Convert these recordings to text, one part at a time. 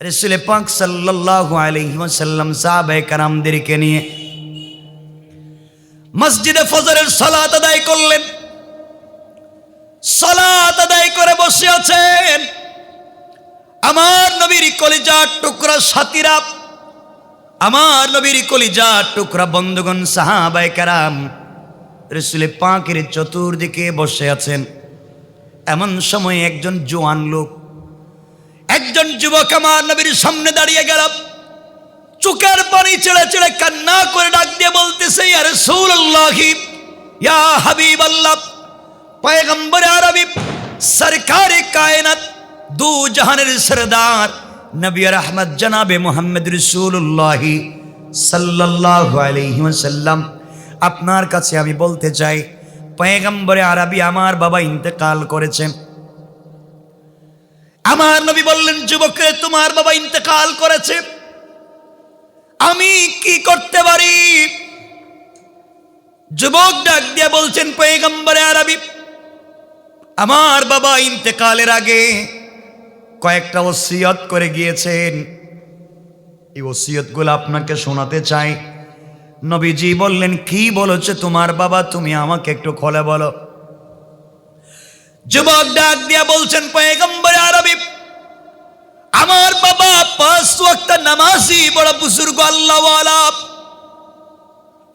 রাসূল পাক সাল্লাল্লাহু আলাইহি ওয়াসাল্লাম সাহাবায়ে কেরামদেরকে নিয়ে মসজিদে ফজরের সালাত আদায় করলেন। সালাত আদায় করে বসে আছেন। আমার নবীর কলিজার টুকরা সাথীরা, আমার নবীর কলিজার টুকরা বন্ধুগণ, সাহাবায়ে কেরাম রাসূল পাকের চতুর্দিকে বসে আছেন। এমন সময় একজন জওয়ান লোক, একজন যুবক আমার নবীর সামনে দাঁড়িয়ে গেল। চোখের পানি ছেড়ে ছেড়ে কান্না করে ডাক দিয়ে বলতেছে, ইয়া রাসূলুল্লাহ, ইয়া হাবিবাল্লাহ, পয়গম্বর আরবি, সরকারে কায়নাত, দু জাহানের সরদার নবী রহমত জনাবে মুহাম্মদ রাসূলুল্লাহ সাল্লাল্লাহু আলাইহি ওয়াসাল্লাম, আপনার কাছে আমি বলতে চাই, পয়গম্বর আরবি, আমার বাবা ইন্তেকাল করেছেন। আমার নবী বললেন, যুবকরে, তোমার বাবা ইন্তেকাল করেছে, আমি কি করতে পারি? যুবক ডাক দিয়ে বলছেন, পয়গম্বর আরবি, আমার বাবা ইন্তেকালের আগে কয়েকটা ওসিয়ত করে গিয়েছেন, এই ওসিয়তগুলো আপনাকে শোনাতে চাই। নবীজি বললেন, কি বলেছে তোমার বাবা, তুমি আমাকে একটু খুলে বলো। যুবক ডাক দিয়া বলছেন, পয়গম্বর আরবি, আমার বাবা 5 ওয়াক্ত নামাজি, বড় বুজুর্গ আল্লাহওয়ালা।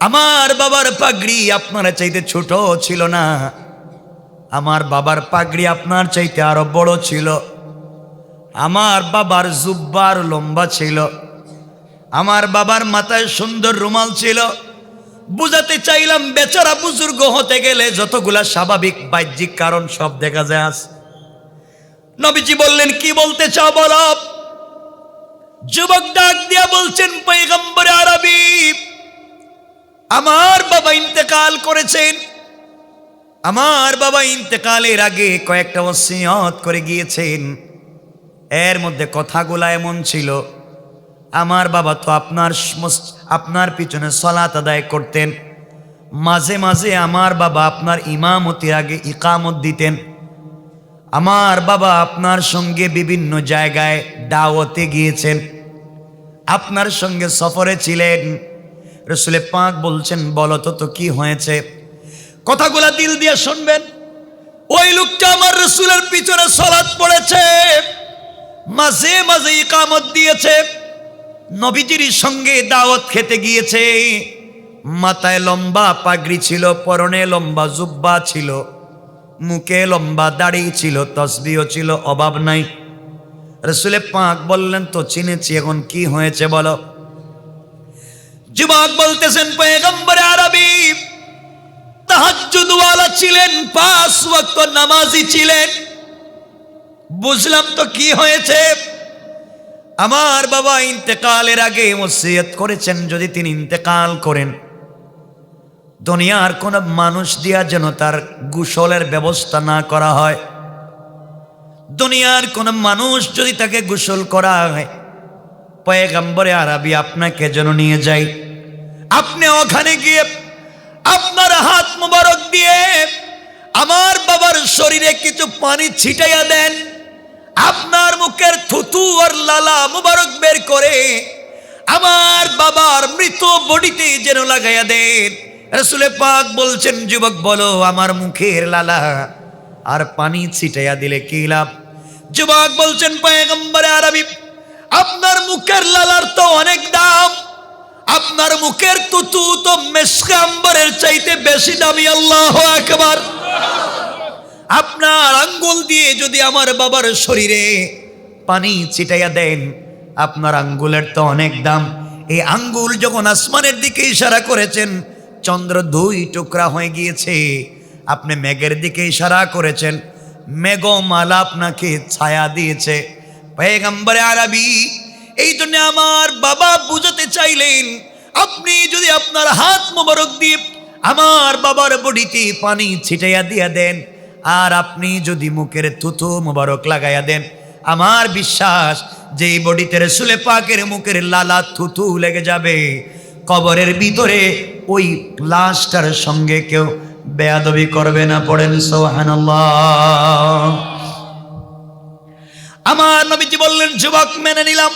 আমার বাবার পাগড়ি আপনার চাইতে ছোট ছিল না, আমার বাবার পাগড়ি আপনার চাইতে আরো বড় ছিল। আমার বাবার জুব্বার লম্বা ছিল, আমার বাবার মাথায় সুন্দর রুমাল ছিল। বুঝাতে চাইলাম, বেচারা বুজুর্গ হতে গেলে যতগুলা স্বাভাবিক বাহ্যিক কারণ সব দেখা যায় আজ। নবীজি বললেন, কি বলতে চাও বলো। যুবক ডাক দিয়া বলছেন, পয়গম্বর আরবি, আমার বাবা ইন্তেকাল করেছেন, আমার বাবা ইন্তেকালের আগে কয়েকটা ওসিয়ত করে গিয়েছেন। এর মধ্যে কথাগুলা এমন ছিল, আমার বাবা তো আপনার পিছনে সালাত আদায় করতেন, মাঝে মাঝে আমার বাবা আপনার ইমামতির আগে ইকামত দিতেন, আমার বাবা আপনার সঙ্গে বিভিন্ন জায়গায় দাওয়াতে গিয়েছেন, আপনার সঙ্গে সফরে ছিলেন। রাসূল পাক বলছেন, বলো তো কি হয়েছে? কথাগুলা দিল দিয়ে শুনবেন। ওই লোকটা আমার রাসূলের পিছনে সালাত পড়েছে, মাঝে মাঝে ইকামত দিয়েছে, নবীজির সঙ্গে দাওয়াত খেতে গিয়েছে, মাথায় লম্বা পাগড়ি ছিল, পরনে লম্বা জুব্বা ছিল, মুখে লম্বা দাড়ি ছিল, তসবিহও ছিল, অভাব নাই। রাসূল পাক বললেন, তো চিনেছি, এখন কি হয়েছে বলো। যুবক বলতেছেন, পয়গম্বর আরবি তাহাজ্জুদ ওয়ালা ছিলেন, 5 ওয়াক্ত নামাজি ছিলেন। বুঝলাম তো কি হয়েছে। আমার বাবা ইন্তেকালের আগে ওসিয়ত করেছেন, যদি তিনি ইন্তেকাল করেন, দুনিয়ার কোন মানুষ দিয়া যেন তার গোসলের ব্যবস্থা না করা হয়। দুনিয়ার কোন মানুষ যদি তাকে গোসল করা হয়, পয়গম্বর আরবি আপনাকে যেন নিয়ে যাই, আপনি ওখানে গিয়ে আপনার হাত মুবারক দিয়ে আমার বাবার শরীরে কিছু পানি ছিটাইয়া দেন, আপনার মুখের থুতু আর লালা মুবারক বের করে আমার বাবার মৃত বডিতে যেন লাগাইয়া দেন। রাসূল পাক বলছেন, যুবক বলো, আমার মুখের লালা আর পানি ছিটাইয়া দিলে কি লাভ? যুবক বলছেন, পয়গম্বর আরবি, আপনার মুখের লালার তো অনেক দাম, আপনার মুখের তুতু তো মেশকে আম্বরের চাইতে বেশি দামি। আল্লাহু আকবার। আপনার আঙ্গুল দিয়ে যদি আমার বাবার শরীরে পানি ছিটাইয়া দেন, আপনার আঙ্গুলের তো অনেক দাম। এই আঙ্গুল যখন আসমানের দিকে ইশারা করেছেন, চন্দ্র 2 টুকরা হয়ে গিয়েছে। আপনি মেঘের দিকে ইশারা করেছেন, মেঘমালা আপনাকে ছায়া দিয়েছে। পয়গম্বর আরবি, এই জন্য আমার বাবা বুঝাতে চাইলেন, আপনি যদি আপনার হাত মোবারক দিয়ে আমার বাবার বডিতে পানি ছিটাইয়া দিয়া দেন, আর আপনি যদি মুখের থুতু মোবারক লাগাইয়া দেন, আমার বিশ্বাস যে এই বডিতে রাসূল পাকের মুখের লালা থুতু লেগে যাবে, কবরের ভিতরে ওই লাশটার সঙ্গে কেউ বেয়াদবি করবে না। পড়েন সুবহানাল্লাহ। আমার নবীজি বললেন, যুবক মেনে নিলাম,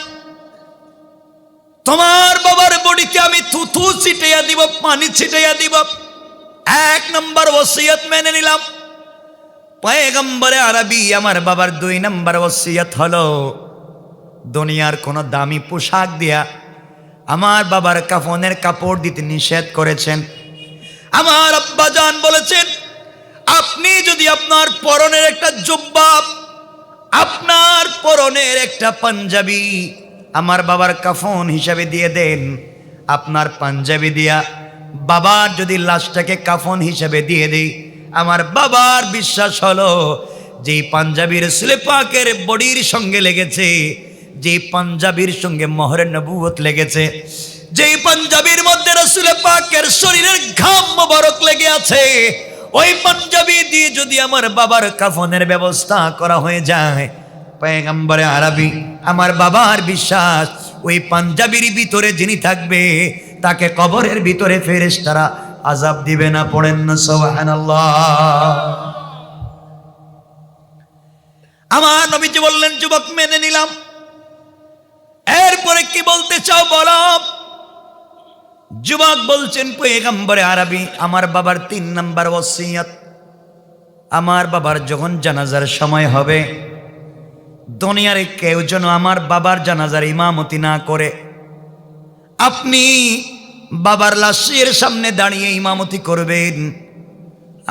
তোমার বাবার বডিতে আমি থুথু ছিটাইয়া দিব, পানি ছিটাইয়া দিব। এক নম্বর ওসিয়ত মেনে নিলাম। পয়গম্বরে আরবি আমার বাবার 2 নম্বর ওসিয়ত হলো, দুনিয়ার কোনো দামি পোশাক দিয়া আমার বাবার কাফনের কাপড় দিতে নিষেধ করেছেন। আমার আব্বা জান বলেছেন, আপনি যদি আপনার পরনের একটা জুব্বা, আপনার পরনের একটা পাঞ্জাবি আমার বাবার কাফন হিসাবে দিয়ে দেন, আপনার পাঞ্জাবি দিয়া বাবার যদি লাশটাকে কাফন হিসাবে দিয়ে দেই, আমার বাবার বিশ্বাস হলো যে পাঞ্জাবির রাসূল পাকের বডির সঙ্গে লেগেছে, যে পাঞ্জাবির সঙ্গে মোহরে নবুয়ত লেগেছে, যেই পাঞ্জাবির মধ্যে রাসূল পাকের শরীরের ঘাম মোবারক লেগে আছে, ওই পাঞ্জাবি দিয়ে যদি আমার বাবার কাফনের ব্যবস্থা করা হয়ে যায়, পয়গম্বরে আরবি আমার বাবার বিশ্বাস, ওই পাঞ্জাবির ভিতরে যিনি থাকবে তাকে কবরের ভিতরে ফেরেশতারা আযাব দিবে না। পড়েন না সুবহানাল্লাহ। আমার নবীজি বললেন, যুবক মেনে নিলাম। এরপরে কি বলতে চাও বলো? যুবক বলছেন, পয়গম্বরে আরবি আমার বাবার 3 নম্বর ওসিয়ত, আমার বাবার যখন জানাজার সময় হবে, দুনিয়ার কেউ যেন আমার বাবার জানাজার ইমামতি না করে, আপনি বাবার লাশের সামনে দাঁড়িয়ে ইমামতি করবেন।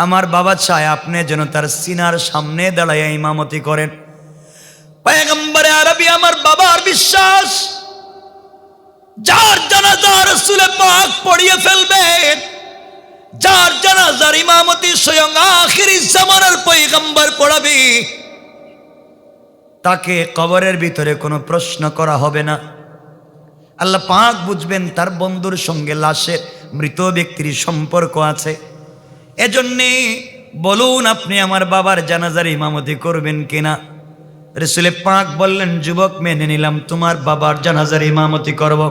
আমার বাবা চায় আপনি যেন তার সিনার সামনে দাঁড়াইয়া ইমামতি করেন। পয়গম্বরে আরবি আমার বাবার বিশ্বাস, যার জানাজা রাসূল পাক পড়িয়ে ফেলবেন, যার জানাজার ইমামতি স্বয়ং আখিরি জামানার পয়গম্বর পড়াবে, তাকে কবরের ভিতরে কোনো প্রশ্ন করা হবে না। আল্লাহ পাক বুঝবেন তার বন্ধুর সঙ্গে লাশের মৃত ব্যক্তির সম্পর্ক আছে। এজন্যে বলুন, আপনি আমার বাবার জানাজার ইমামতি করবেন কিনা? রাসূল পাক বললেন, যুবক মেনে নিলাম, তোমার বাবার জানাজার ইমামতি করব।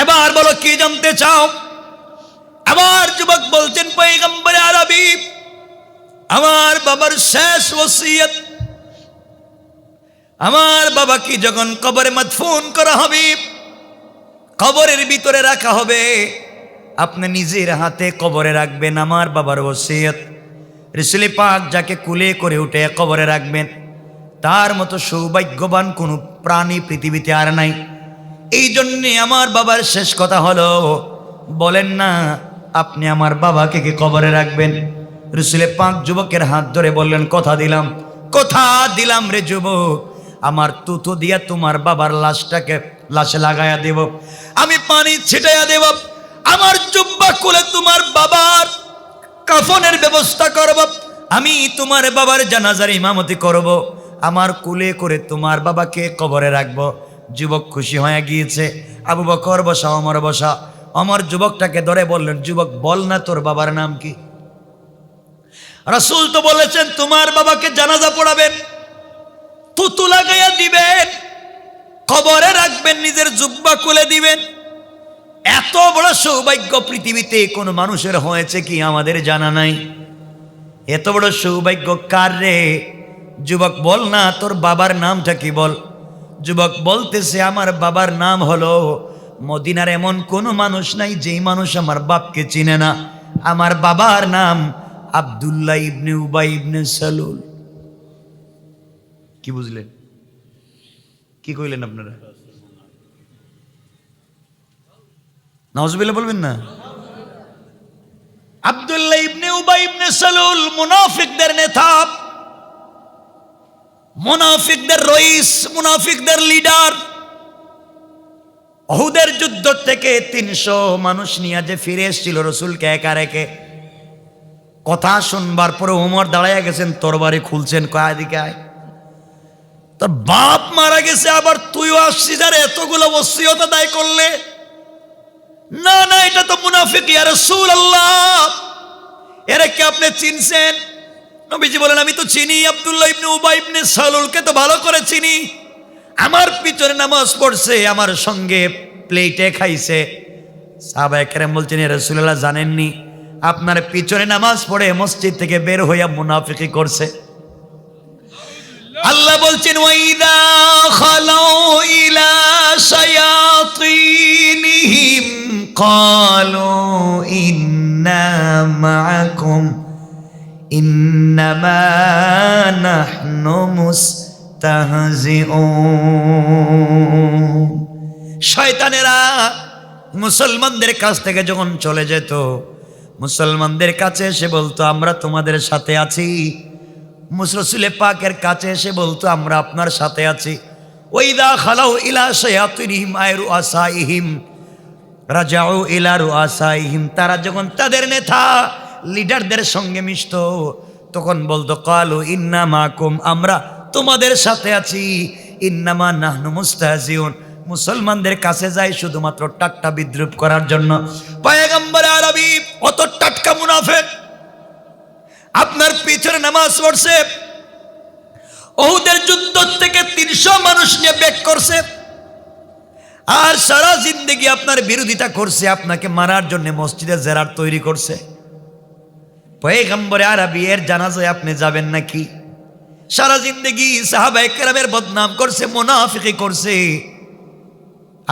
এবার বলো কি জানতে চাও? আবার যুবক বলছেন, পয়গম্বরে আরবি আমার বাবার শেষ ওসিয়ত, আমার বাবাকে যখন কবরে মাদফুন করা হবে, কবরের ভিতরে রাখা হবে, আপনি নিজের হাতে কবরে রাখবেন আমার বাবার ওসিয়ত। রাসূল পাক যাকে কুলে করে উঠে কবরে রাখবেন, তার মতো সৌভাগ্যবান কোনো প্রাণী পৃথিবীতে আর নাই। এই জন্যে আমার বাবার শেষ কথা হলো, বলেন না আপনি আমার বাবাকে কি কবরে রাখবেন? রাসূল পাক যুবকের হাত ধরে বললেন, কথা দিলাম, কথা দিলাম রে যুবক, আমার তুতো দিয়া তোমার বাবার লাশে লাগাইয়া দেব, আমি পানি ছিটাইয়া দেব, আমার জুব্বা খুলে তোমার বাবার কাফনের ব্যবস্থা করব, আমি তোমার বাবার জানাজার ইমামতি করব, আমার কুলে করে তোমার বাবাকে কবরে রাখব। যুবক খুশি হয়ে গিয়েছে। আবু বকর বসা, ওমর বসা। ওমর যুবকটাকে ধরে বললেন, যুবক বল না তোর বাবার নাম কি? রাসূল তো বলেছেন তোমার বাবাকে জানাজা পড়াবেন, থুতু লাগাইয়া দিবেন, কবরে রাখবেন, নিজের জুব্বা খুলে দিবেন। এত বড় সৌভাগ্য পৃথিবীতে কোন মানুষের হয়েছে কি আমাদের জানা নাই। এত বড় সৌভাগ্য কার রে? যুবক বল না তোর বাবার নামটা কি বল। যুবক বলতেছে, আমার বাবার নাম হলো, মদিনার এমন কোন মানুষ নাই যেই মানুষ আমার বাপকে চিনে না। আমার বাবার নাম আব্দুল্লাহ ইবনে উবাই ইবনে সালুল। কি বুঝলেন? কি কইলেন আপনারা? নাউজুবিল্লাহ বলবেন না? আব্দুল্লাহ ইবনে উবাই ইবনে সালুল মুনাফিকদের নেতা, মুনাফিকদের রইস, মুনাফিকদের লিডার। উহুদের যুদ্ধ থেকে 300 মানুষ নিয়ে যে ফিরে এসেছিল রাসূলকে একা রেখে, কথা শুনবার পরে ওমর দাঁড়াইয়া গেছেন, তরবারি খুলছেন, কয় দিকে আয়, তোর বাপ মারা গেছে আবার তুইও আসছিস আর এতগুলো ওসিয়ত আদায় করলে? না না, এটা তো মুনাফিক ইয়া রাসূলুল্লাহ। এরা কি আপনি চিনছেন? নবীজি বলেন, আমি তো চিনি, আব্দুল্লাহ ইবনে উবাই ইবনে সালুলকে তো ভালো করে চিনি। আমার পিছনে নামাজ পড়ছে, আমার সঙ্গে প্লেটে খাইছে। সাহাবায়ে কেরাম বলছেন, ইয়া রাসূলুল্লাহ জানেননি আপনার পিছনে নামাজ পড়ে মসজিদ থেকে বের হইয়া মুনাফিকি করছে? আল্লাহ বলছেন ওয়াইদা খালাউ ইলা শায়াতিনহিম ক্বালু ইন্না মাআকুম ইন্নামা নাহনু মুস্তাহজিউন। শয়তানেরা মুসলমানদের কাছ থেকে যখন চলে যেত, মুসলমানদের কাছে এসে বলতো আমরা তোমাদের সাথে আছি। রাসূল পাকের কাছে এসে বলতো আমরা আপনার সাথে আছি। ওয়াইদা খালাউ ইলা শায়াতিনহিম আই রুআসাইহিম রাজাউ ইলা রুআসাইহিম, তারা যখন তাদের নেতা লিডারদের সঙ্গে মিশত তখন বলতো ক্বালু ইন্না মাকুম, আমরা তোমাদের সাথে আছি। ইন্নামা নাহনু মুস্তাহজিউন, মুসলমানদের কাছে যাই শুধুমাত্র টাট্টা বিদ্রুপ করার জন্য। পয়গম্বর আরবি অত টাটকা মুনাফিক আপনার পিছনে নামাজ পড়ছে, উহুদের যুদ্ধ থেকে 300 মানুষ নিয়ে ব্যাক করছে, আর সারা জিন্দেগি আপনার বিরোধিতা করছে, আপনাকে মারার জন্য মসজিদে জেরার তৈরি করছে। পয়গম্বর আরবি এর জানাজায় আপনি যাবেন নাকি? সারা জিন্দেগি সাহাবায়ে কেরামের বদনাম করছে, মুনাফিকি করছে,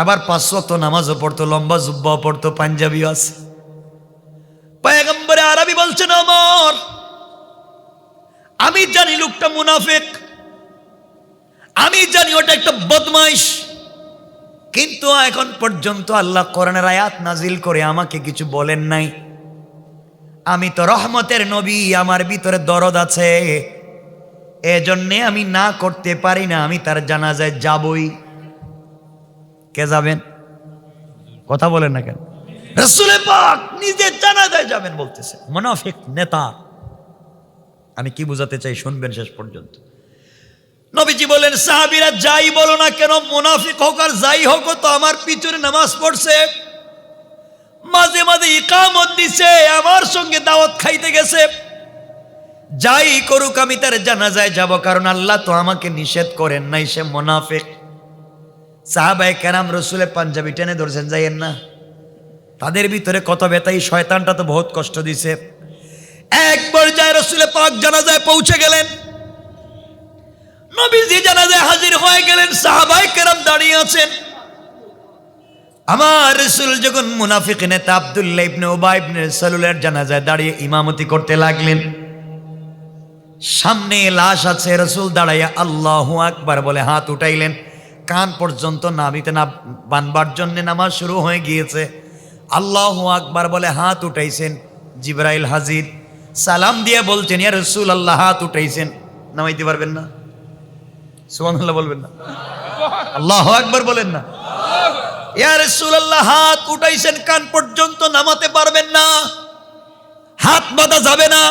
আবার 5 ওয়াক্ত নামাজও পড়তো, লম্বা জুব্বাও পড়তো, পাঞ্জাবিও আছে। পয়গম্বর আরবি বলছেন ওমর, আমি জানি লোকটা মুনাফিক, আমি জানি ওটা একটা বদমাইশ, কিন্তু এখন পর্যন্ত আল্লাহ কোরআনের আয়াত নাজিল করে আমাকে কিছু বলেন নাই। আমি তো রহমতের নবী, আমার ভিতরে দরদ আছে, এজন্যে আমি না করতে পারি না, আমি তার জানাজায় যাবই। কে যাবেন? কথা বলেন না কেন? রাসূল পাক নিজের জানাজায় যাবেন বলতেছে। মুনাফিক নেতা। আমি কি বুঝাতে চাই শুনবেন শেষ পর্যন্ত। নবীজি বলেন সাহাবীরা যাই বলো না কেন, মুনাফিক হোক আর যাই হোক, তো আমার পিছনে নামাজ পড়ছে, মাঝে মাঝে ইকামত দিছে, আমার সঙ্গে দাওয়াত খাইতে গেছে, যাই করুক আমি তার জানাজায় যাব, কারণ আল্লাহ তো আমাকে নিষেধ করেন নাই, সে মুনাফিক। সাহাবায়ে কেরাম রাসূলের পাঞ্জাবি টেনে ধরছেন, যাইয়েন না। তাদের ভিতরে কত ব্যথা, এই শয়তানটা তো বহুত কষ্ট দিছে। একবার যায় রাসূল পাক জানাজায় পৌঁছে গেলেন, নবীজি জানাজায় হাজির হয়ে গেলেন, সাহাবায়ে কেরাম দাঁড়িয়ে আছেন। আমার রাসূল যখন মুনাফিক নেতা আব্দুল্লাহ ইবনে উবাই ইবনে সালুলের জানাজায় দাঁড়িয়ে ইমামতি করতে লাগলেন, সামনে লাশ আছে, রাসূল দাঁড়াইয়া আল্লাহু আকবার বলে হাত উঠাইলেন, কান পর্যন্ত নাভিতে না বানবার জন্য নামাজ শুরু হয়ে গিয়েছে। আল্লাহু আকবার বলে হাত উঠাইছেন, জিবরাইল হাজির, সালাম দিয়ে বলছেন ইয়া রাসূলুল্লাহ, হাত উঠাইছেন, নামাইতে পারবেন না? সুবহানাল্লাহ বলবেন না? আল্লাহু আকবার বলেন না? ইয়া রাসূলুল্লাহ, হাত উঠাইছেন, কান পর্যন্ত নামাতে পারবেন না, হাত বাঁধা যাবে না।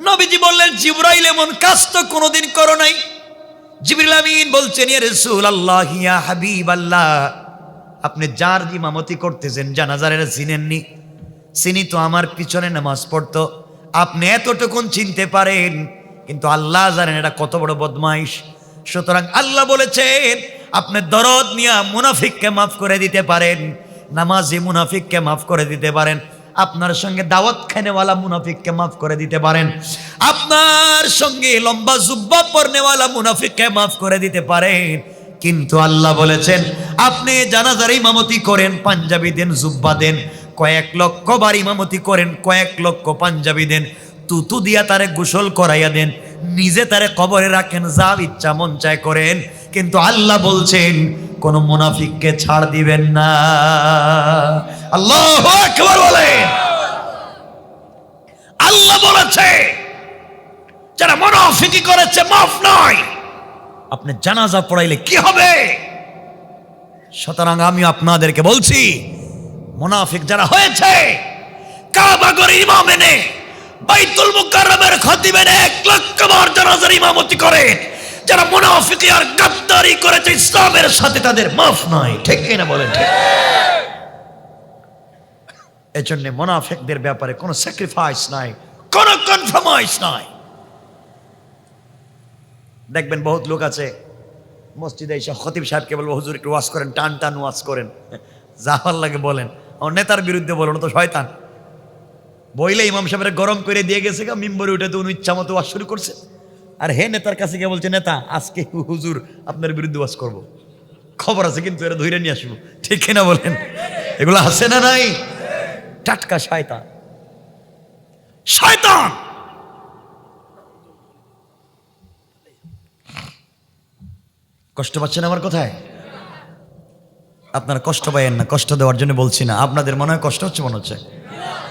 নবীজি বললেন জিবরাইল এমন কাজ তো কোনোদিন করো নাই। জিবরিল আমিন বলছেন ইয়া রাসূলুল্লাহ, ইয়া হাবিবাল্লাহ, আপনি যার ইমামতি করতেছেন জানাজার চিনেননি? চিনি তো, আমার পিছনে নামাজ পড়তো, আপনি এতটুকুন চিনতে পারেন, কিন্তু আল্লাহ জানেন এটা কত বড় বদমাইশ। সুতরাং আল্লাহ বলেছেন আপনি দরদ নিয়ে মুনাফিককে মাফ করে দিতে পারেন, নামাজি মুনাফিককে মাফ করে দিতে পারেন, আপনার সঙ্গে দাওয়াত খানেওয়ালা মুনাফিককে মাফ করে দিতে পারেন, আপনার সঙ্গে লম্বা জুব্বা পরনেওয়ালা মুনাফিককে মাফ করে দিতে পারেন। কিন্তু আল্লাহ বলেছেন আপনি জানাজার ইমামতি করেন, পাঞ্জাবি দেন, জুব্বা দেন, কয়েক লক্ষ বার ইমামতি করেন, কয়েক লক্ষ পাঞ্জাবি দেন, তুতু দিয়া তারে গোসল করাইয়া দেন, নিজে তারে কবরে রাখেন, যা ইচ্ছা মন চায় করেন, কিন্তু আল্লাহ বলছেন কোন মুনাফিককে ছাড় দিবেন না। আল্লাহু আকবার বলেন। আল্লাহ বলেছে যারা মুনাফিকি করেছে মাফ নয়। আপনি জানাজা পড়াইলে কি হবে? সুতরাং আমি আপনাদেরকে বলছি, মুনাফিক যারা হয়েছে, কাবা ঘরে ইমাম এনে, বাইতুল মুকাররমের খতিব এনে 1 লক্ষ বার জানাজার ইমামতি করে যারা মুনাফিকি আর গাদ্দারি করেছে ইসলামের সাথে, তাদের মাফ নাই। ঠিক কিনা বলেন? ঠিক। এজন্য মুনাফিকদের ব্যাপারে কোনো স্যাক্রিফাইস নাই, কোনো কনফার্মাইজ নাই। দেখবেন বহুত লোক আছে মসজিদে এসে খতিব সাহেবকে বলবো হুজুর একটু ওয়াজ করেন, টান টান ওয়াজ করেন, যা ভাল লাগে বলেন, আমার নেতার বিরুদ্ধে বলেন, তো শয়তান। বইলে ইমাম সাহেবের গরম করে দিয়ে গেছে, মিম্বরে উঠে তো উনি ইচ্ছা মতো ওয়াজ শুরু করছে। আর হে নেতার কাছে গিয়ে বলছে, নেতা আজকে হুজুর আপনার বিরুদ্ধে ওয়াজ করব, খবর আছে কিন্তু এরা ধরে নিয়ে আসবো। ঠিক কিনা বলেন? এগুলো আছে না নাই? টাটকা শয়তান, শয়তান। কষ্ট পাচ্ছেন আমার কথায়? আপনারা কষ্ট পাইয়েন না, কষ্ট দেওয়ার জন্য বলছি না। আপনাদের মনে হয় কষ্ট হচ্ছে, মনে হচ্ছে।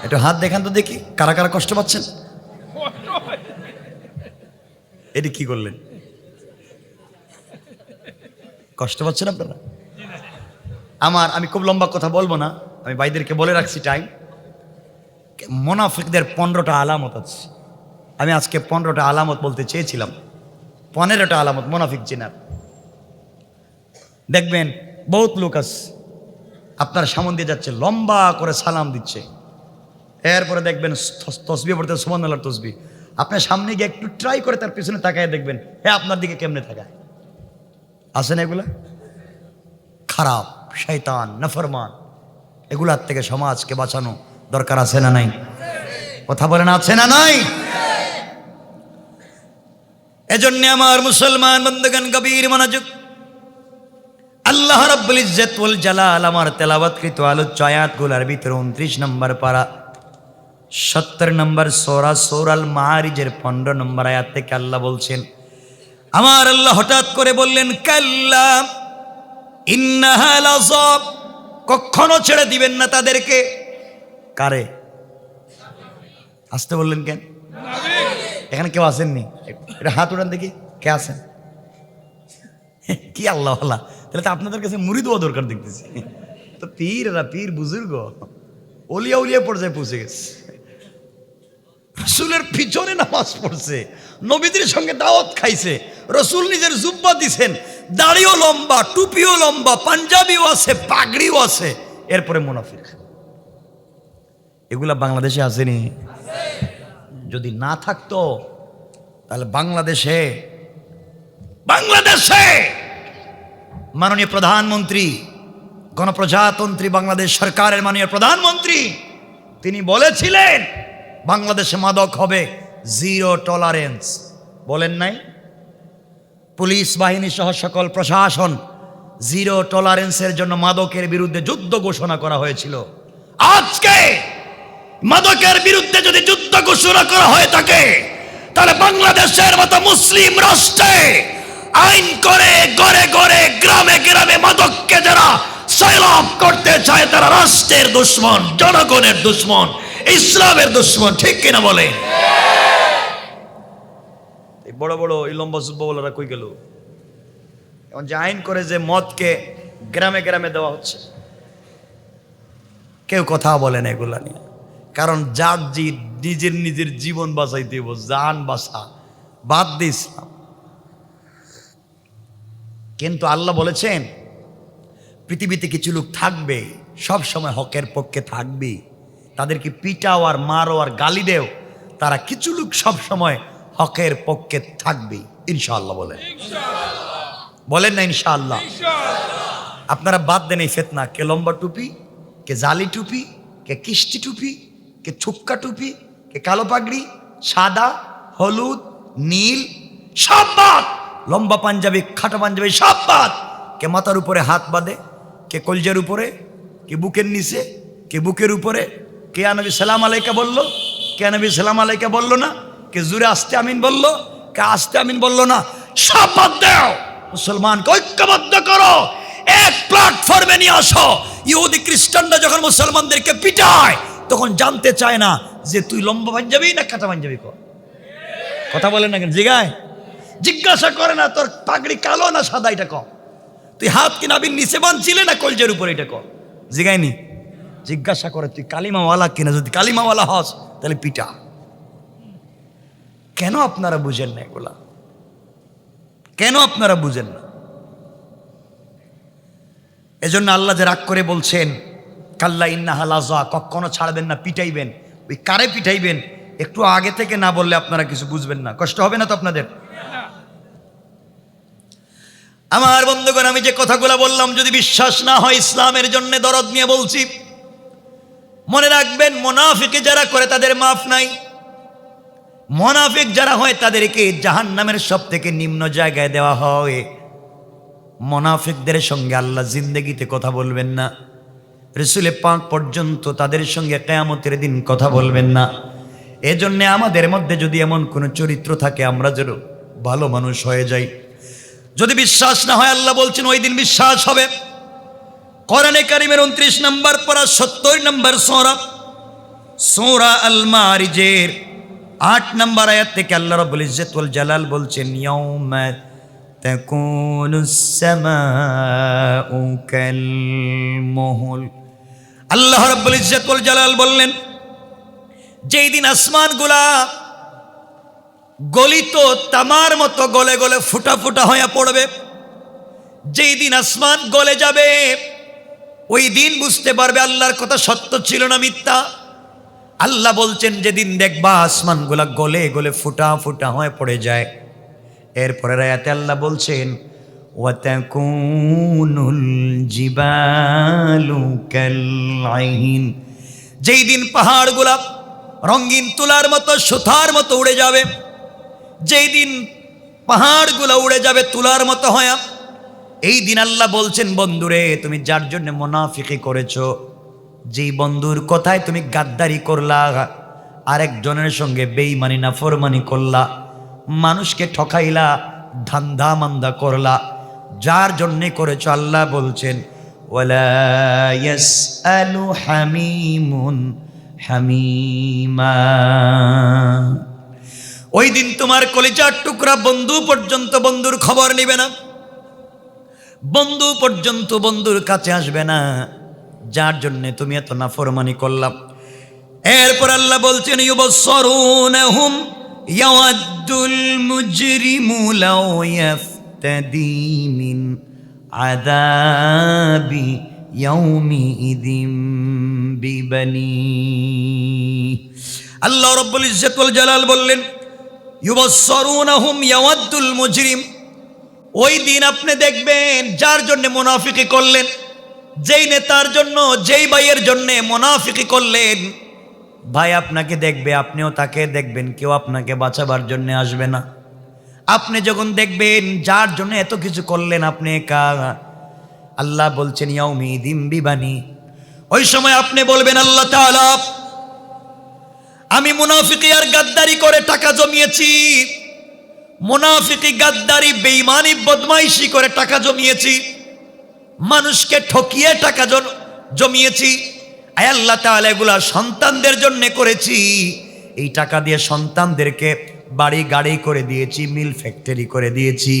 একটু হাত দেখান তো দেখি, কারা কারা কষ্ট পাচ্ছেন। এটি কি করলেন? কষ্ট পাচ্ছেন আপনারা? আমি খুব লম্বা কথা বলবো না, আমি ভাইদেরকে বলে রাখছি টাইম। মুনাফিকদের 15টা আলামত আছে। আমি আজকে 15টা আলামত বলতে চেয়েছিলাম, 15টা আলামত মুনাফিক চেনার। দেখবেন বহুত লোক আছে আপনার সামনে দিয়ে যাচ্ছে, লম্বা করে সালাম দিচ্ছে, এরপরে দেখবেন তসবিহ পড়তে, সুবহানাল্লাহর তসবিহ। আপনার সামনে গিয়ে একটু ট্রাই করে তার পিছনে তাকায় দেখবেন হ্যাঁ আপনার দিকে কেমনে তাকায়। আছে না এগুলা? খারাপ, শয়তান, নাফরমান। এগুলার থেকে সমাজকে বাঁচানো দরকার আছে না নাই? কথা বলেন, আছে না নাই? এজন্য আমার মুসলমান বন্ধুগণ, গভীর মনোযোগ। আল্লাহ রাব্বুল ইজ্জত ওয়াল জালাল আমার তেলাওয়াতকৃত আলোচ্য আয়াতগুলোর ভিতরে 29 নম্বর পারা 70 নম্বর সূরা সূরাল মাআরিজের 15 নম্বর আয়াত থেকে আল্লাহ বলছেন, আমার আল্লাহ হঠাৎ করে বললেন, কাল্লা ইন্নাহা লাযাব, কখনো ছেড়ে দিবেন না তাদেরকে। কারে? আসতে বললেন কেন? এখানে কেউ আসেননি? এটা হাত উঠান দেখি, কে আছেন? কি আল্লাহ আল্লাহ, তাহলে তো আপনাদের কাছে মুড়ি দেওয়া দরকার দেখতেছি। তো পীর বুজুর্গ ওলিয়া উলিয়া পর্যায়ে পৌঁছে গেছে, রসুলের পিছনে নামাজ পড়ছে, নবীদের সঙ্গে দাওয়াত খাইছে, রসুল নিজের জুব্বা দিছেন, দাড়িও লম্বা, টুপিও লম্বা, পাঞ্জাবিও আছে, পাগড়িও আছে, এরপরে মুনাফিক। এগুলা বাংলাদেশে আসেনি? যদি না থাকতো তাহলে বাংলাদেশে মাননীয় প্রধানমন্ত্রী, গণপ্রজাতন্ত্রী বাংলাদেশ সরকারের মাননীয় প্রধানমন্ত্রী তিনি বলেছিলেন বাংলাদেশে মাদক হবে জিরো টলারেন্স। বলেন নাই? পুলিশ বাহিনী সহ সকল প্রশাসন জিরো টলারেন্সের জন্য মাদকের বিরুদ্ধে যুদ্ধ ঘোষণা করা হয়েছিল। আজকে মাদকের বিরুদ্ধে যদি যুদ্ধ ঘোষণা করা হয়ে থাকে, তাহলে বাংলাদেশের মতো মুসলিম রাষ্ট্রে আইন করে ঘরে ঘরে গ্রামে গ্রামে মাদককে যারা সয়লাভ করতে চায়, তারা রাষ্ট্রের দুশ্মন, জনগণের দুশ্মন, ইসলামের দুশ্মন। ঠিক কিনা বলে? এই বড় বড় এই লম্বা সুব্বা বলারা কই গেল? এখন যে আইন করে যে মদকে গ্রামে গ্রামে দেওয়া হচ্ছে, কেউ কথা বলে না এগুলা নিয়ে। কারণ যার নিজের জীবন বাঁচাইতে হইব, জান বাঁচা, বাদ দিয়ে ইসলাম। কিন্তু আল্লাহ বলেছেন পৃথিবীতে কিছু লোক থাকবে সব সময় হকের পক্ষে থাকবে, তাদেরকে পিটাও আর মারো আর গালি দেও, তারা কিছু লোক সব সময় হকের পক্ষে থাকবে ইনশাআল্লাহ। বলেন না ইনশাআল্লাহ? আপনারা বাদ দেন এই ফিতনা। কে লম্বা টুপি, কে জালি টুপি, কে কিস্তি টুপি, কে ছুপকা টুপি, কে কালো পাগড়ি, সাদা, হলুদ, নীল, সব বাদ। লম্বা পাঞ্জাবি, খাটো পাঞ্জাবি, সব বাদ। কে মাথার উপরে হাত বাঁধে, কে কলজের উপরে, কে বুকের নিচে, কে বুকের উপরে, কে নবী সালাম আলাইকা বললো, কে নবী সালাম আলাইকা বললো না, কে জুড়ে আস্তে আমিন বললো, কে আস্তে আমিন বললো না, সব বাদ দাও। মুসলমানকে ঐক্যবদ্ধ করো, এক প্ল্যাটফর্মে নিয়ে আসো। ইহুদি খ্রিস্টানরা যখন মুসলমানদেরকে পিটায় তখন জানতে চায় না যে তুই লম্বা পাঞ্জাবি না কাটা পাঞ্জাবি কর। কথা বলেন না কেন? জিজ্ঞাসা করে না তোর পাগড়ি কালো না সাদা, এটা কর। তুই হাত কি নাবির নিচে বাঁধছিলে না কলজের উপরে, এটা কর। জিগায়নি? জিজ্ঞাসা করে তুই কালিমাওয়ালা কিনা, যদি কালিমাওয়ালা হস তাহলে পিটা। কেন আপনারা বুঝেন না এগুলা? কেন আপনারা বুঝেন না? এজন্য আল্লাহ যে রাগ করে বলছেন কাল্লা ইন্নাহা লাযা, কখনো ছাড়বেন না, পিটাইবেন। ওই কারে পিটাইবেন একটু আগে থেকে না বললে আপনারা কিছু বুঝবেন না। কষ্ট হবে না তো আপনাদের? আমার বন্ধুগণ, আমি যে কথাগুলো বললাম যদি বিশ্বাস না হয়, ইসলামের জন্য দরদ নিয়ে বলছি, মনে রাখবেন মুনাফিকি যারা করে তাদের মাফ নাই। মুনাফিক যারা হয় তাদেরকে জাহান্নামের সব থেকে নিম্ন জায়গায় দেওয়া হয়। মুনাফিকদের সঙ্গে আল্লাহ জিন্দেগিতে কথা বলবেন না, রাসূলে পাক পর্যন্ত তাদের সঙ্গে কিয়ামতের দিন কথা বলবেন না। এজন্য আমাদের মধ্যে যদি এমন কোনো চরিত্র থাকে আমরা যেন ভালো মানুষ হয়ে যাই। যদি বিশ্বাস না হয় আল্লাহ বলছেন ওই দিন বিশ্বাস হবে। কোরআনে কারীমের 29 নম্বর পারা 70 নম্বর সূরা আল মারিজের 8 নম্বর আয়াত থেকে আল্লাহ রাব্বুল ইজ্জত ওয়াল জালাল বলছেন ইয়াউমা তাকুনুস সামাউ কাল মুহল। আল্লাহ রাব্বুল ইজ্জত ওয়াল জালাল বললেন যেই দিন আসমানগুলা গলিত তামার মতো গলে গলে ফুটা ফুটা হয়ে পড়বে, যেই দিন আসমান গলে যাবে ওই দিন বুঝতে পারবে আল্লাহর কথা সত্য ছিল না মিথ্যা। আল্লাহ বলছেন যেদিন দেখবা আসমানগুলা গলে গলে ফুটা ফুটা হয়ে পড়ে যায়। এরপরের আয়াতে আল্লাহ বলছেন ওয়াতাকুনুল জিবালু কাল আইন, যেই দিন পাহাড়গুলা রঙিন তুলার মতো সুতার মতো উড়ে যাবে, যেই দিন পাহাড়গুলো উড়ে যাবে তুলার মতো হয়ে, এই দিন আল্লাহ বলছেন বন্ধুরে তুমি যার জন্য মুনাফিকি করেছো, যেই বন্ধুর কথায় তুমি গাদ্দারি করলা, আরেকজনের সঙ্গে বেঈমানি নাফরমানি করলা, মানুষকে ঠকাইলা, ধান্দা মান্দা করলা, যার জন্য করেছো আল্লাহ বলছেন ওয়ালা ইয়াসআলু হামিমুন হামিমা। ওই দিন তোমার কলিজার টুকরা বন্ধু পর্যন্ত বন্ধুর খবর নিবে না, বন্ধু পর্যন্ত বন্ধুর কাছে আসবে না, যার জন্য তুমি এত নাফরমানি করলাম। এরপর আল্লাহ বলছেন ইউবসসিরুনহুম ইয়াওয়াদ্দুল মুজরিমু লাউ ইয়াফতাদি মিন আযাবি ইয়াউমিইযিম বিবানি। আল্লাহ রাব্বুল ইজ্জত ওয়াল জালাল বললেন ইউবসসিরুনহুম ইয়াওয়াদ্দুল মুজরিম, ওই দিন আপনি দেখবেন যার জন্য মুনাফিকি করলেন, যেই নেতার জন্য যেই ভাইয়ের জন্য মুনাফিকি করলেন, ভাই আপনাকে দেখবে আপনিও তাকে দেখবেন, কেউ আপনাকে বাঁচাবার জন্য আসবে না। আপনি যখন দেখবেন যার জন্য এত কিছু করলেন আপনি একা, আল্লাহ বলছেন ইয়াউমিদিম বিবানি, ওই সময় আপনি বলবেন আল্লাহ তাআলা আমি মুনাফিকি আর গাদ্দারি করে টাকা জমিয়েছি, মুনাফিকি গাদ্দারি বেঈমানি বদমাইশি করে টাকা জমিয়েছি, মানুষকে ঠকিয়ে টাকা জমিয়েছি। আয় আল্লাহ তাআলা এগুলা সন্তানদের জন্য করেছি, এই টাকা দিয়ে সন্তানদেরকে বাড়ি গাড়ি করে দিয়েছি, মিল ফ্যাক্টরি করে দিয়েছি,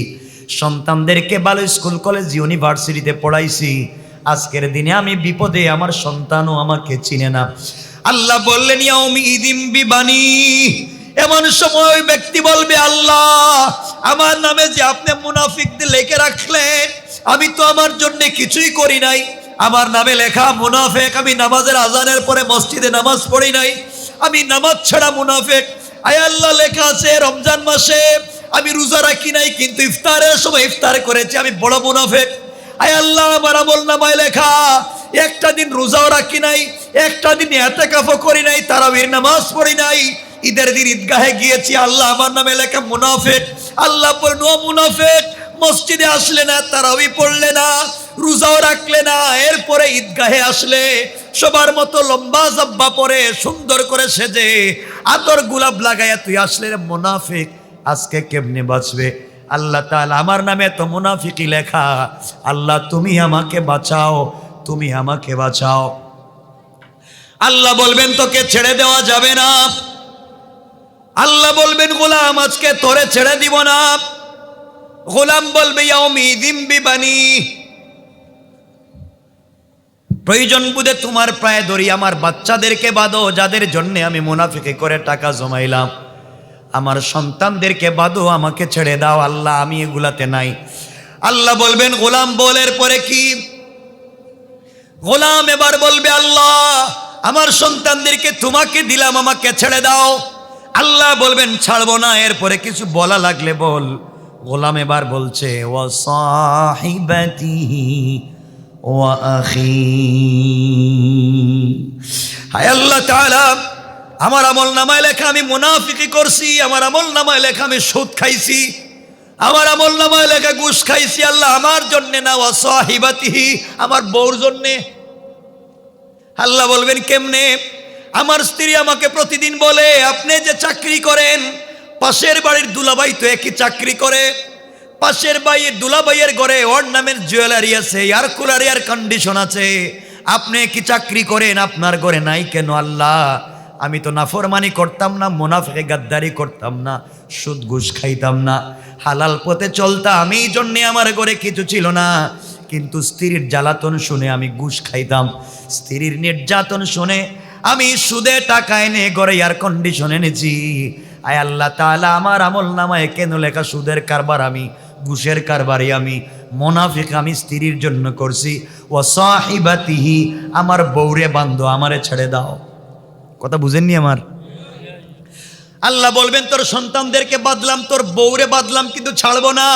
সন্তানদেরকে ভালো স্কুল কলেজ ইউনিভার্সিটিতে পড়াইছি। আজকের দিনে আমি বিপদে আমার সন্তানও আমাকে চিনে না। আল্লাহ বললেন ইয়াউমিদিম বিবানি, এমন সময় ওই ব্যক্তি বলবে আল্লাহ আমার নামে যে আপনি মুনাফিকদের লিখে রাখলেন, আমি তো আমার জন্য কিছুই করি নাই, আমার নামে লেখা মুনাফিক, আমি নামাজের আজানের পরে মসজিদে নামাজ পড়ি নাই, আমি নামাজ ছাড়া মুনাফিক। আয় আল্লাহ লেখা আছে রমজান মাসে আমি রোজা রাখি নাই কিন্তু ইফতারের সময় ইফতার করেছি, আমি বড় মুনাফিক। আয় আল্লাহ আমার আমল নামায় লেখা একটা দিন রোজাও রাখি নাই, একটা দিন ইতিকাফও করি নাই, তারাবির নামাজ পড়ি নাই, ঈদের দিন ঈদগাহে গিয়েছি, আল্লাহ আমার নামে লেখা মুনাফিক। আল্লাহ বলেন ও মুনাফিক, মসজিদে আসলে না, তারাবি পড়লে না, রোজাও রাখলে না, এরপরে ঈদগাহে আসলে সবার মতো লম্বা জাব্বা পরে সুন্দর করে সেজে আতর গোলাপ লাগাইয়া তুই আসলে মুনাফিক, আজকে কেমনে বাঁচবে? আল্লাহ তাআলা আমার নামে তো মুনাফিকি লেখা, আল্লাহ তুমি আমাকে বাঁচাও, তুমি আমাকে বাঁচাও। আল্লাহ বলবেন তোকে ছেড়ে দেওয়া যাবে না, আল্লাহ বলবেন গোলাম আজকে তোরে ছেড়ে দিব না। গোলাম বলবে ইয়াউমিদিম বিবানি, প্রয়োজন বুঝে তোমার প্রায় ধরি, আমার বাচ্চাদেরকে বাঁধো যাদের জন্য আমি মুনাফিকি করে টাকা জমাইলাম, আমার সন্তানদেরকে বাঁধো, আমাকে ছেড়ে দাও আল্লাহ আমি এগুলাতে নাই। আল্লাহ বলবেন গোলাম বলের পরে কি? গোলাম এবার বলবে আল্লাহ আমার সন্তানদেরকে তোমাকে দিলাম, আমাকে ছেড়ে দাও। আল্লাহ বলবেন ছাড়বো না, এরপরে কিছু বলা লাগলে বল। গোলাম এবার বলছে ওয়া সাহিবাতিহি ওয়া আখি। হায় আল্লাহ তাআলা আমার আমল নামায় লেখা আমি মুনাফিকি করছি, আমার আমল নামায় লেখা আমি সুদ খাইছি, আমার আমল নামায় লেখা ঘুষ খাইছি। আল্লাহ আমার জন্য না, ওয়া সাহিবাতিহি, আমার বউর জন্যে। আল্লাহ বলবেন কেমনে? আমার স্ত্রী আমাকে প্রতিদিন বলে, আপনি যে চাকরি করেন, পাশের বাড়ির দুলাভাই তো একই চাকরি করে, পাশের বাড়ির দুলাভাইয়ের ঘরে ওর নামের জুয়েলারি আছে, এয়ার কুলার, এয়ার কন্ডিশন আছে, আপনি কি চাকরি করেন, আপনার ঘরে নাই কেন? আল্লাহ আমি তো নাফরমানি করতাম না, মুনাফিকি গাদ্দারি করতাম না, সুদ ঘুষ খাইতাম না, হালাল পথে চলতাম, এই জন্যে আমার ঘরে কিছু ছিল না। কিন্তু স্ত্রীর জ্বালাতন শুনে আমি ঘুষ খাইতাম, স্ত্রীর নির্যাতন শুনে আমি সুদে টাকা এনে ঘরে এয়ার কন্ডিশন এনেছি। আয় আল্লাহ তাআলা, আমার আমল নামায় কেন লেখা সুদের কারবার আমি, ঘুষের কারবারে আমি, মুনাফিক আমি স্ত্রীর জন্য করছি। ওয়া সাহিবাতিহি, আমার বউরে বান্ধব, আমারে ছেড়ে দাও। কথা বুঝেননি আমার? আল্লাহ বলবেন তোর সন্তানদেরকে বাদলাম, তোর বউরে বাদলাম, কিন্তু ছাড়বো না।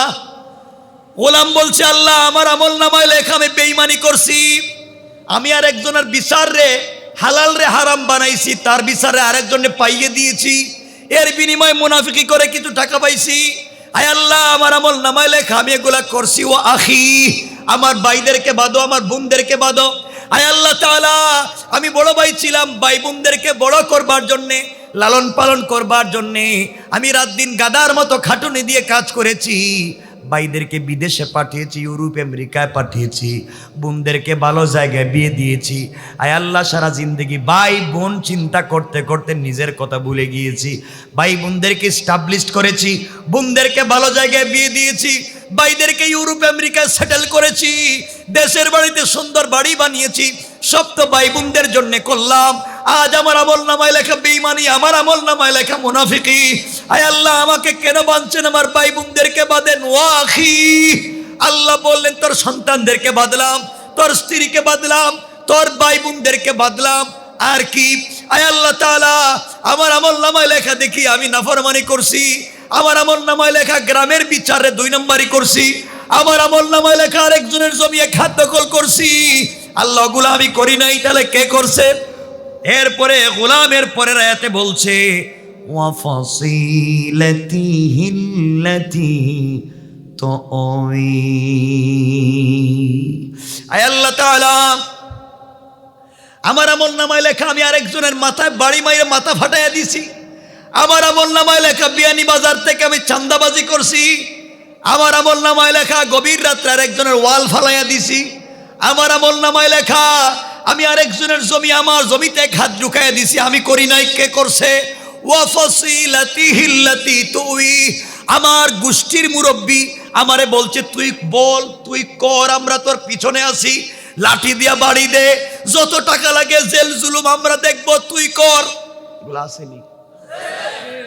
গোলাম বলছে আল্লাহ আমার আমল নামায় লেখা আমি বেঈমানি করছি, আমি আর একজনের বিচার রে হালাল রে হারাম বানাইছি, তার বিচারে আরেকজনে পাইয়ে দিয়েছি, এর বিনিময়ে মুনাফিকি করে কিছু টাকা পাইছি। আয় আল্লাহ আমার আমল নামায় লেখা আমি এগুলা করছি। ও আখি, আমার ভাইদেরকে বাদো, আমার বোনদেরকে বাদো। আয় আল্লাহ তাআলা, আমি বড় ভাই ছিলাম, ভাই বোনদেরকে বড় করবার জন্যে, লালন পালন করবার জন্যে আমি রাত দিন গাদার মতো খাটুনি দিয়ে কাজ করেছি, ভাইদেরকে বিদেশে পাঠিয়েছি, ইউরোপ আমেরিকায় পাঠিয়েছি, বোনদেরকে ভালো জায়গায় বিয়ে দিয়েছি। আয় আল্লাহ সারা জিন্দগি ভাই বোন চিন্তা করতে করতে নিজের কথা ভুলে গিয়েছি। ভাই বোনদেরকে স্টাবলিশ করেছি, বোনদেরকে ভালো জায়গায় বিয়ে দিয়েছি, ভাইদেরকে ইউরোপ আমেরিকায় সেটেল করেছি, দেশের বাড়িতে সুন্দর বাড়ি বানিয়েছি, সব তো ভাই বোনদের জন্য করলাম। আজ আমার আমল নামায় লেখা বেঈমানি, আমার আমল নামায় লেখা মুনাফিকি। আয় আল্লাহ আমাকে কেন বাঁধছেন? আমার ভাই বোনদেরকে বাঁধেন। ওয়া আখি, আল্লাহ বললেন তোর সন্তানদেরকে বাঁধলাম, তোর স্ত্রীকে বাঁধলাম, তোর ভাই বোনদেরকে বাঁধলাম, আর কি? আয় আল্লাহ তাআলা আমার আমল নামায় লেখা দেখি আমি নাফরমানি করছি, আমার আমল নামায় লেখা গ্রামের বিচারে 2 নম্বরই করছি, আমার আমল নামায় লেখা আরেকজনের জমি খাদ্য দখল করছি। আল্লাহ ওগুলো আমি করি নাই, তাহলে কে করছে? এরপরে গোলামের পরের আয়াতে বলছে ওয়া ফাসিলাতিহিল্লাতী তুই। আয় আল্লাহ তাআলা আমার আমল নামায় লেখা আমি আরেকজনের মাথায় বাড়ি মাইরে মাথা ফাটাইয়া দিছি, আমার আমল নামায় লেখা বিয়ানি বাজার থেকে আমি চান্দাবাজি করছি, আমার আমল নামায় লেখা গভীর রাত্রে আরেকজনের ওয়াল ফালাইয়া দিছি, আমার আমল নামায় লেখা আমি আরেকজনের জমি আমার জমিতে হাত ঢুকাইয়া দিছি, আমি করি নাই, কে করছে? ওয়া ফাসিলাতিহিল্লাতী তুই। আমার গোষ্ঠীর মুরব্বী আমারে বলছে তুই বল, তুই কর, আমরা তোর পিছনে আছি, লাঠি দিয়া বাড়ি দে, যত টাকা লাগে জেল জুলুম আমরা দেখব, তুই কর। এগুলো আসেনি?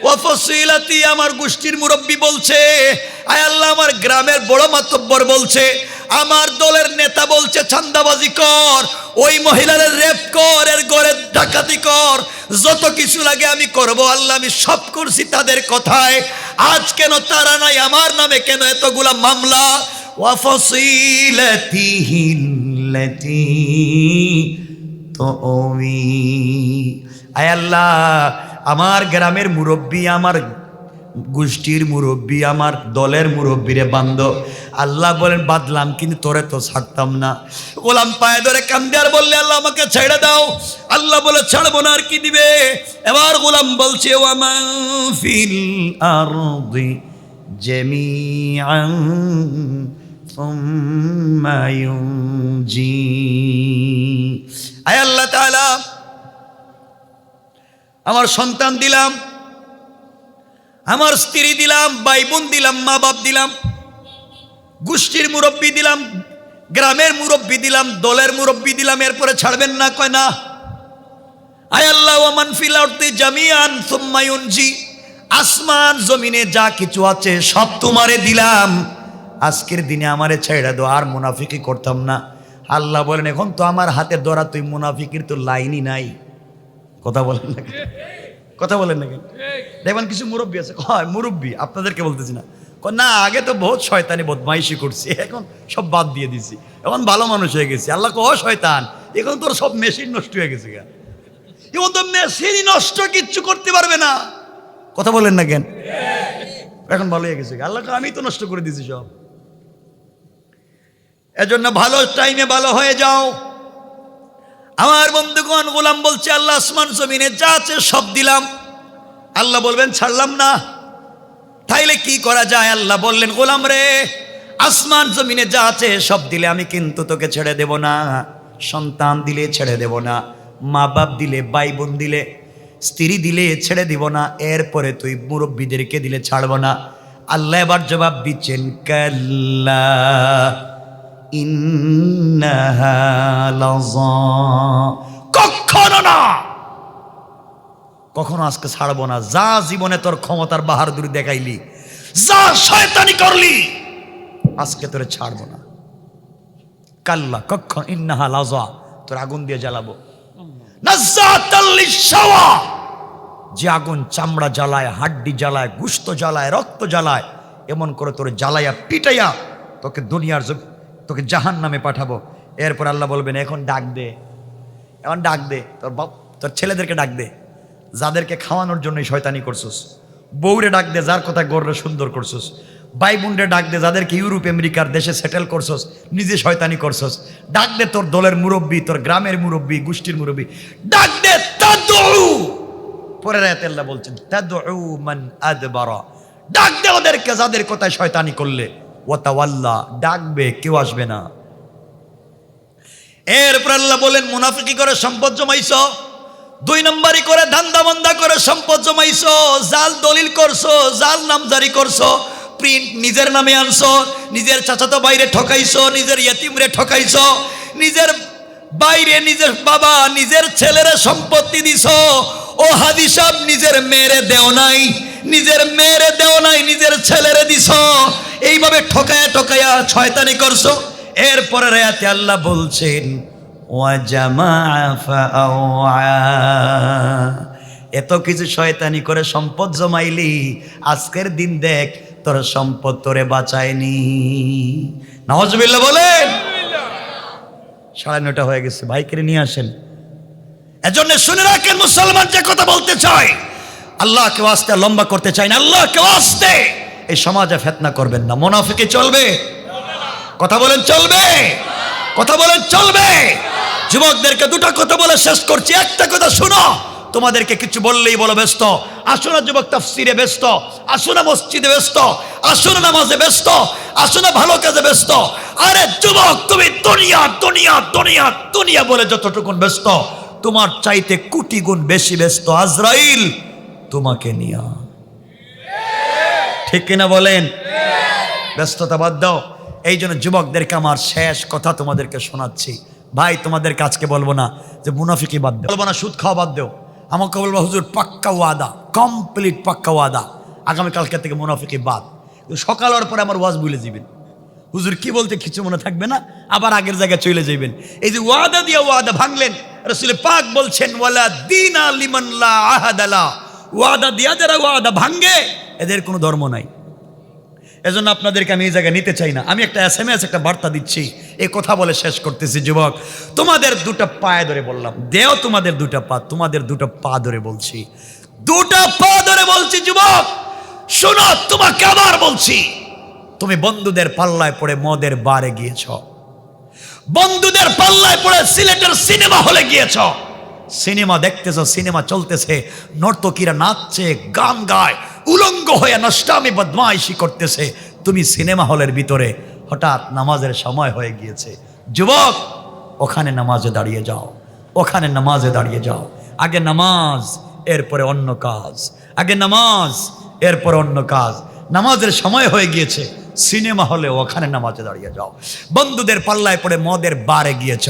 ওয়া ফাসিলাতি, আমার গোষ্ঠীর মুরব্বী বলছে, আয় আল্লাহ আমার গ্রামের বড় মাতব্বর বলছে, আমার দলের নেতা বলছে চাঁদাবাজি কর, ওই মহিলার রেপ কর, এর ঘরে ডাকাতি কর, যত কিছু লাগে আমি করব। আল্লাহ আমি সব করছি তাদের কথায়, আজ কেন তারা নাই, আমার নামে কেন এতগুলা মামলা? ওয়া ফাসিলাতিহিল্লাতী তুই। আয় আল্লাহ আমার গ্রামের মুরব্বী, আমার গোষ্ঠীর মুরব্বী, আমার দলের মুরব্বীরে বান্ধব। আল্লাহ বলেন বাদলাম, কিন্তু তোরে তো ছাড়তাম না। গোলাম পায়ে ধরে কান্দে আর বললে আল্লাহ আমাকে ছেড়ে দাও। আল্লাহ বলে ছাড়বো না, আর কি দিবে? এবার গোলাম বলছে ওয়া মান ফিল আরদি জামিআন সুম্মা ইউনজি। আয় আল্লাহ তাআলা আমার সন্তান দিলাম, আমার স্ত্রী দিলাম, ভাই বোন দিলাম, মা বাপ দিলাম, গোষ্ঠীর মুরব্বী দিলাম, গ্রামের মুরব্বী দিলাম, দলের মুরব্বী দিলাম, এরপরে ছাড়বেন না? কয় না। আয় আল্লাহ ওয়া মান ফিল আরদি জামিআন সুম্মা ইউনজি, আসমান জমিনে যা কিছু আছে সব তোমারে দিলাম, আজকের দিনে আমারে ছেড়ে দাও, আর মুনাফিকি করতাম না। আল্লাহ বলেন এখন তো আমার হাতে ধরা, তুই মুনাফিকির তো লাইনই নাই। কথা বলেন না, কথা বলেন না কেন? দেখবেন কিছু মুরব্বী আছে, হয় মুরব্বী, আপনাদেরকে বলতেছি না, না আগে তো বহুত শয়তানি বদমাইশি করছি, এখন সব বাদ দিয়ে দিছি, এখন ভালো মানুষ হয়ে গেছি। আল্লাহ কহ শয়তান, এখন তোর সব মেশিন নষ্ট হয়ে গেছে। ও তো মেশিনই নষ্ট, কিচ্ছু করতে পারবে না। কথা বলেন না কেন? এখন ভালো হয়ে গেছে, আল্লাহ আমি তো নষ্ট করে দিয়েছি সব। এজন্য ভালো টাইমে ভালো হয়ে যাও। আমার বন্ধুগণ, গোলাম বলছে আল্লাহ আসমান জমিনে যা আছে সব দিলাম। আল্লাহ বলবেন ছাড়লাম না, তাইলে কি করা যায়? আল্লাহ বললেন গোলাম রে, আসমান জমিনে যা আছে সব দিলে আমি কিন্তু তোকে ছেড়ে দেব না। সন্তান দিলে ছেড়ে দেব না, মা বাপ দিলে, ভাই বোন দিলে, স্ত্রী দিলে ছেড়ে দিব না, এরপরে তুই মুরব্বীদেরকে দিলে ছাড়ব না। আল্লাহ এবার জবাব দিচ্ছেন, কাল্লা ইন্নাহা লাযা, কখনো না, কখনো আজকে ছাড়বো না। যা জীবনে তোর ক্ষমতার বাহাদুরি দেখাইলি, যা শয়তানি করলি, আজকে তোরে ছাড়বো না। কাল্লা, কখন, ইন্নাহা লাযা, তোর আগুন দিয়ে জ্বালাবো। নাযাতাল লিশাওয়া, যে আগুন চামড়া জ্বালায়, হাড্ডি জ্বালায়, গুস্ত জ্বালায়, রক্ত জ্বালায়, এমন করে তোর জ্বালাইয়া পিটাইয়া তোকে দুনিয়ার, তোকে জাহান্নামে পাঠাবো। এরপর আল্লাহ বলবেন এখন ডাক দে, এখন ডাক দে তোর বাপ, তোর ছেলেদেরকে ডাক দে, যাদেরকে খাওয়ানোর জন্য শয়তানি করছস। বউরে ডাক দে, যার কথা গড়রে সুন্দর করছস। ভাই বোনরে ডাক দে, যাদেরকে ইউরোপ আমেরিকার দেশে সেটেল করছস, নিজে শয়তানি করছস। ডাক দে তোর দলের মুরব্বী, তোর গ্রামের মুরব্বী, গোষ্ঠীর মুরব্বী, ডাক দে। তাদউ, পরের আয়াতে আল্লাহ বলছেন তাদউ মান আদবারা, ডাক দে ওদেরকে যাদের কথায় শয়তানি করলে। ওয়া তাওয়াল্লা, ডাকবে, কেউ আসবে না। এরপর আল্লাহ বলেন মুনাফিকি করে সম্পদ জমাইছো, 2 নম্বরই করে ধান্দা বান্দা করে সম্পদ জমাইছো, জাল দলিল করছো, জাল নামজারি করছো, প্রিন্ট নিজের নামে আনছো, নিজের চাচাতো বাইরে ঠকাইছো, নিজের ইয়েতিমরে ঠকাইছো, নিজের বাইরে নিজের বাবা নিজের ছেলেরে সম্পত্তি দিছো। ও হাদি সাহেব, নিজের মেয়েরে দেও নাই, নিজের মেয়েরে দেও নাই, নিজের ছেলেরে দিছো। এইভাবে ঠকায়া ঠকায়া শয়তানি করছো। এরপরে আয়াতে আল্লাহ বলছেন ওয়া জামাআ ফাআওয়া, এত কিছু শয়তানি করে সম্পদ জমাইলি, আজকের দিন দেখ তোর সম্পদ তোরে বাঁচায়নি। নাউজুবিল্লাহ বলেন। 9:30 হয়ে গেছে, ভাইকে নিয়ে আসেন। এজন্য শুনে রাখেন মুসলমান, যে কথা বলতে চাই, আল্লাহকে ওয়াস্তে লম্বা করতে চাই না, আল্লাহকে ওয়াস্তে এই সমাজে ফিতনা করবেন না। মুনাফিকি চলবে? কথা বলেন চলবে? কথা বলেন চলবে? যুবকদেরকে দুটো কথা বলে শেষ করছি। একটা কথা শুনো, তোমাদেরকে কিছু বললেই বলো ব্যস্ত। আসো না যুবক তাফসিরে ব্যস্ত, আসো না মসজিদে ব্যস্ত, আসো না নামাজে ব্যস্ত, আসো না ভালো কাজে ব্যস্ত। আরে যুবক, তুমি দুনিয়া দুনিয়া দুনিয়া দুনিয়া বলে যতটুকুন ব্যস্ত, তোমার চাইতে কোটি গুণ বেশি ব্যস্ত আজরাইল তোমাকে নিয়া। ঠিক কিনা বলেন? ব্যস্ততা বাদ দাও। এই জন্য যুবকদেরকে আমার শেষ কথা তোমাদেরকে শোনাচ্ছি। ভাই, তোমাদেরকে আজকে বলবো না যে মুনাফিকি বাদ দাও, বলবো না সুদ খাওয়া বাদ দাও, আমাকে বলবো হুজুর পাক্কা ওয়াদা, কমপ্লিট পাক্কা ওয়াদা, আগামীকালকে থেকে মুনাফিকি বাদ। সকাল হওয়ার পরে আমার ওয়াজ ভুলে যাবেন, হুজুর কি বলতে কিছু মনে থাকবে না, আবার আগের জায়গায় চলে যাবেন। এই যে ওয়াদা দিয়ে ওয়াদা ভাঙলেন, রাসূল পাক বলছেন ওয়ালা দীনা লিমান লা আহাদা লা, ওয়াদা দিয়া যারা ওয়াদা ভাঙে এদের কোনো ধর্ম নাই। এজন্য আপনাদেরকে আমি এই জায়গায় নিতে চাই না। আমি একটা SMS একটা বার্তা দিচ্ছি, এই কথা বলে শেষ করতেছি। যুবক, তোমাদের 2টা পায়ে ধরে বললাম, দেও তোমাদের 2টা পা, তোমাদের 2টা পা ধরে বলছি, 2টা পা ধরে বলছি। যুবক শোনো, তোমাকে আবার বলছি, তুমি বন্ধুদের পাল্লায় পড়ে মদের বারে গিয়েছ, বন্ধুদের পাল্লায় পড়ে সিলেটের সিনেমা হলে গিয়েছ, সিনেমা দেখতেছ, সিনেমা চলতেছে, নর্তকীরা নাচছে, গান গায়, উলঙ্গ হয়ে নষ্টামি বদমাইশি করতেছে, তুমি সিনেমা হলের ভিতরে, হঠাৎ নামাজের সময় হয়ে গিয়েছে। যুবক, ওখানে নামাজে দাঁড়িয়ে যাও, ওখানে নামাজে দাঁড়িয়ে যাও। আগে নামাজ, এরপরে অন্য কাজ, আগে নামাজ, এরপরে অন্য কাজ। নামাজের সময় হয়ে গিয়েছে, সিনেমা হলে ওখানে নামাজে দাঁড়িয়ে যাও। বন্ধুদের পাল্লায় পড়ে মদের বারে গিয়েছ,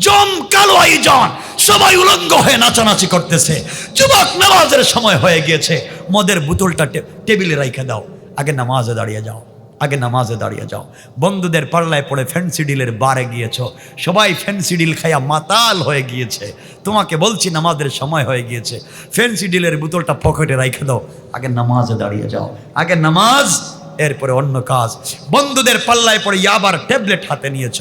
জমকালো আয়োজন, সবাই উলঙ্গ হয়ে নাচানাচি করতেছে। যুবক, নামাজের সময় হয়ে গিয়েছে, মদের বোতলটা টেবিলে রাইখে দাও, আগে নামাজে দাঁড়িয়ে যাও, আগে নামাজে দাঁড়িয়ে যাও। বন্ধুদের পাল্লায় পড়ে ফ্যান্সি ডিলের বারে গিয়েছ, সবাই ফ্যান্সি ডিল খাইয়া মাতাল হয়ে গিয়েছে, তোমাকে বলছি নামাজের সময় হয়ে গিয়েছে, ফ্যান্সি ডিলের বোতলটা পকেটে রাইখে দাও, আগে নামাজে দাঁড়িয়ে যাও, আগে নামাজ, এরপরে অন্য কাজ। বন্ধুদের পাল্লায় পড়ে ইয়াবার ট্যাবলেট হাতে নিয়েছ,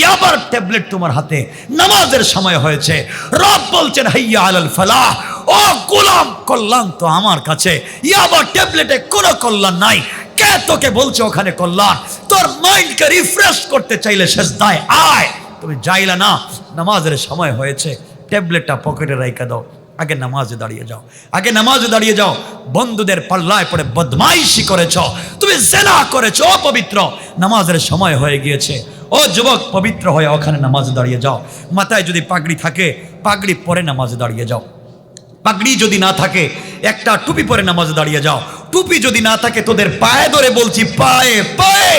ইয়াবার ট্যাবলেট তোমার হাতে, নামাজের সময় হয়েছে, রব বলছেন হাইয়া আলাল ফালাহ, ও গোলাম কল্যাণ তো আমার কাছে, ইয়াবার ট্যাবলেটে কোনো কল্যাণ নাই। কে তোকে বলছে ওখানে কল্যাণ? তোর মাইন্ডকে রিফ্রেশ করতে চাইলে সেজদায় আয়। তুমি যাইলা না, নামাজের সময় হয়েছে, ট্যাবলেটটা পকেটে রাইখা দাও, আগে নামাজে দাঁড়িয়ে যাও, আগে নামাজে দাঁড়িয়ে যাও। বন্ধুদের পাল্লায় পড়ে বদমাইশি করেছ, তুমি জেনা করেছ, অপবিত্র, নামাজের সময় হয়ে গিয়েছে। ও যুবক, পবিত্র হয়ে ওখানে নামাজে দাঁড়িয়ে যাও। মাথায় যদি পাগড়ি থাকে, পাগড়ি পরে নামাজে দাঁড়িয়ে যাও। পাগড়ি যদি না থাকে, একটা টুপি পরে নামাজে দাঁড়িয়ে যাও। টুপি যদি না থাকে, তোদের পায়ে ধরে বলছি, পায়ে পায়ে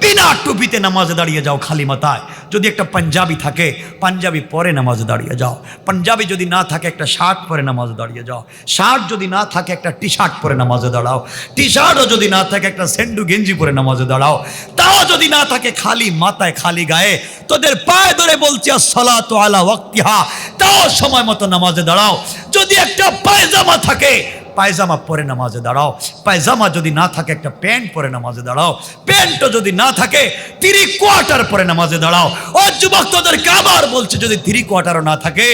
বিনা টুপিতে নামাজে দাঁড়িয়ে যাও, খালি মাথায়। যদি একটা পাঞ্জাবি থাকে, পাঞ্জাবি পরে নামাজে দাঁড়িয়ে যাও। পাঞ্জাবি যদি না থাকে, একটা শার্ট পরে নামাজে দাঁড়িয়ে যাও। শার্ট যদি না থাকে, একটা টি শার্ট পরে নামাজে দাঁড়াও। টি শার্টও যদি না থাকে, একটা সেন্ডু গেঞ্জি পরে নামাজে দাঁড়াও। তাও যদি না থাকে, খালি মাথায় খালি গায়ে, তোদের পায়ে ধরে বলছি আসসালাতু আলা ওয়াক্তিহা, তাও সময় মতো নামাজে দাঁড়াও। যদি একটা পায়জামা থাকে, পায়জামা পরে নামাজে দাঁড়াও। পায়জামা যদি না থাকে, একটা প্যান্ট পরে নামাজে দাঁড়াও। প্যান্টও যদি না থাকে, 3 কোয়ার্টার পরে নামাজে দাঁড়াও। ও যুবক, তোদেরকে আবার বলছে, যদি 3 কোয়ার্টারও না থাকে,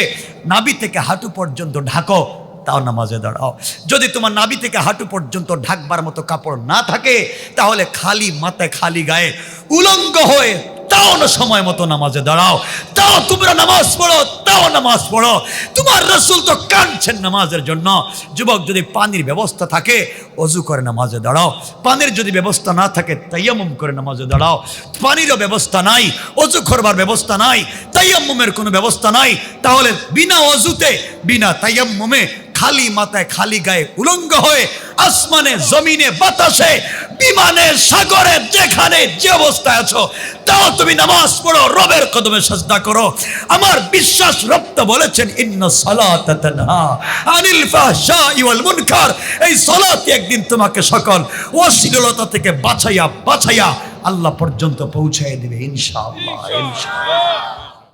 নাভি থেকে হাঁটু পর্যন্ত ঢাকো, তাও নামাজে দাঁড়াও। যদি তোমার নাভি থেকে হাঁটু পর্যন্ত ঢাকবার মতো কাপড় না থাকে, তাহলে খালি মাথায় খালি গায়ে উলঙ্গ হয়ে তাও না সময় মতো নামাজে দাঁড়াও। তাও তোমরা নামাজ পড়ো, তাও নামাজ পড়ো। তোমার রাসূল তো কাঁদছেন নামাজের জন্য। যুবক, যদি পানির ব্যবস্থা থাকে, ওযু করে নামাজে দাঁড়াও। পানির যদি ব্যবস্থা না থাকে, তায়াম্মুম করে নামাজে দাঁড়াও। পানিরও ব্যবস্থা নাই, ওযু করবার ব্যবস্থা নাই, তায়াম্মুমের কোনো ব্যবস্থা নাই, তাহলে বিনা ওযুতে, বিনা তায়াম্মুমে, খালি মাথায় খালি গায়ে উলঙ্গ হয়ে আসমানে, জমিনে, বাতাসে, বিমানে, সাগরে, যেখানে যে অবস্থায় আছো, তাও তুমি নামাজ পড়ো, রবের কদমে সাজদা করো। আমার বিশ্বাস, রব তো বলেছেন ইন্নাস সালাতা তানহা আনিল ফাহশাই ওয়াল মুনকার। এই সালাত একদিন তোমাকে সকল অশ্লীলতা থেকে বাঁচাইয়া বাঁচাইয়া আল্লাহ পর্যন্ত পৌঁছায় দিবে ইনশাআল্লাহ, ইনশাআল্লাহ।